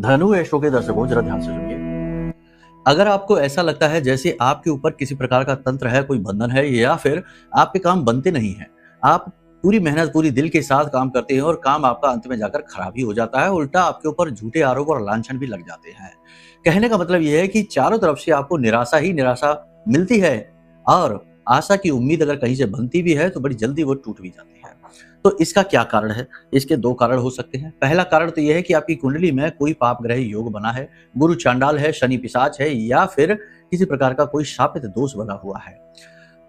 धनु एस्ट्रो के दर्शकों जरा ध्यान से सुनिए। अगर आपको ऐसा लगता है जैसे आपके ऊपर किसी प्रकार का तंत्र है, कोई बंधन है या फिर आपके काम बनते नहीं हैं, आप पूरी मेहनत पूरी दिल के साथ काम करते हैं और काम आपका अंत में जाकर खराब ही हो जाता है, उल्टा आपके ऊपर झूठे आरोप और लांछन भी लग जाते हैं। कहने का मतलब यह है कि चारों तरफ से आपको निराशा ही निराशा मिलती है और आशा की उम्मीद अगर कहीं से बनती भी है तो बड़ी जल्दी वो टूट भी जाती है। तो इसका क्या कारण है? इसके दो कारण हो सकते हैं। पहला कारण तो यह है कि आपकी कुंडली में कोई पाप ग्रह योग बना है, गुरु चांडाल है, शनि पिशाच है या फिर किसी प्रकार का कोई शापित दोष बना हुआ है।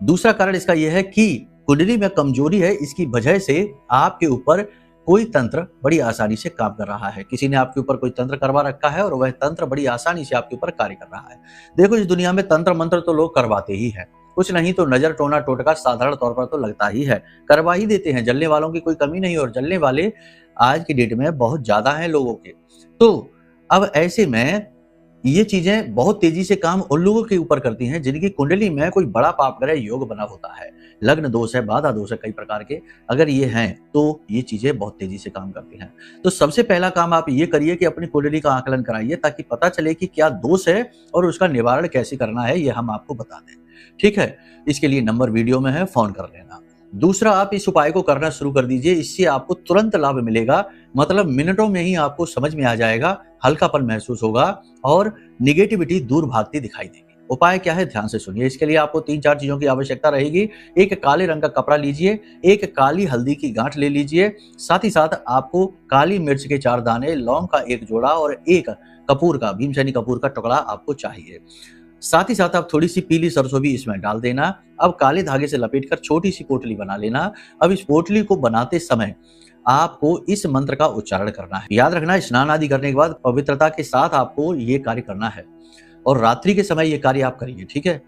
दूसरा कारण इसका यह है कि कुंडली में कमजोरी है, इसकी वजह से आपके ऊपर कोई तंत्र बड़ी आसानी से काम कर रहा है। किसी ने आपके ऊपर कोई तंत्र करवा रखा है और वह तंत्र बड़ी आसानी से आपके ऊपर कार्य कर रहा है। देखो, इस दुनिया में तंत्र मंत्र तो लोग करवाते ही हैं, कुछ नहीं तो नजर टोना टोटका साधारण तौर पर तो लगता ही है, करवा ही देते हैं। जलने वालों की कोई कमी नहीं और जलने वाले आज की डेट में बहुत ज्यादा हैं लोगों के। तो अब ऐसे में ये चीजें बहुत तेजी से काम उन लोगों के ऊपर करती हैं जिनकी कुंडली में कोई बड़ा पाप ग्रह योग बना होता है, लग्न दोष है, बाधा दोष है, कई प्रकार के अगर ये हैं तो ये चीजें बहुत तेजी से काम करती हैं। तो सबसे पहला काम आप ये करिए कि अपनी कुंडली का आकलन कराइए ताकि पता चले कि क्या दोष है और उसका निवारण कैसे करना है, ये हम आपको बता दें। ठीक है, इसके लिए नंबर वीडियो में है, फोन कर लेना। दूसरा, आप इस उपाय को करना शुरू कर दीजिए, इससे आपको तुरंत लाभ मिलेगा, मतलब मिनटों में ही आपको समझ में आ जाएगा, हल्कापन महसूस होगा और निगेटिविटी दूर भागती दिखाई देगी। उपाय क्या है, ध्यान से सुनिए। इसके लिए आपको 3-4 चीजों की आवश्यकता रहेगी। एक काले रंग का कपड़ा लीजिए, एक काली हल्दी की गांठ ले लीजिए, साथ ही साथ आपको काली मिर्च के 4 दाने, लौंग का 1 जोड़ा और एक कपूर का, भीमसेनी कपूर का टुकड़ा आपको चाहिए। साथ ही साथ आप थोड़ी सी पीली सरसों भी इसमें डाल देना। अब काले धागे से लपेटकर छोटी सी पोटली बना लेना। अब इस पोटली को बनाते समय आपको इस मंत्र का उच्चारण करना है। याद रखना, स्नान आदि करने के बाद पवित्रता के साथ आपको ये कार्य करना है और रात्रि के समय ये कार्य आप करिए। ठीक है,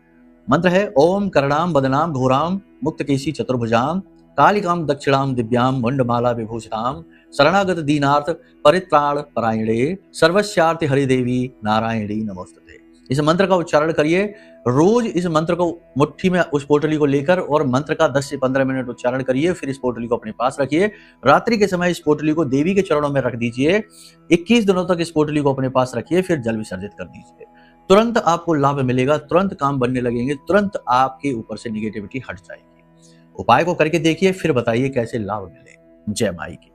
मंत्र है ओम करणाम बदनाम घोराम मुक्तकेशी चतुर्भुजाम कालिकाम दक्षिणाम दिव्याम मुंडमाला विभूषिताम शरणागत दीनार्थ परित्राण परायणे सर्वस्यार्थ हरिदेवी नारायणी नमोस्तुते। इस मंत्र का उच्चारण करिए। रोज इस मंत्र को मुट्ठी में उस पोटली को लेकर और मंत्र का 10 से 15 मिनट उच्चारण करिए, फिर इस पोटली को अपने पास रखिए। रात्रि के समय इस पोटली को देवी के चरणों में रख दीजिए। 21 दिनों तक इस पोटली को अपने पास रखिए, फिर जल विसर्जित कर दीजिए। तुरंत आपको लाभ मिलेगा, तुरंत काम बनने लगेंगे, तुरंत आपके ऊपर से निगेटिविटी हट जाएगी। उपाय को करके देखिए, फिर बताइए कैसे लाभ मिले। जय माई की।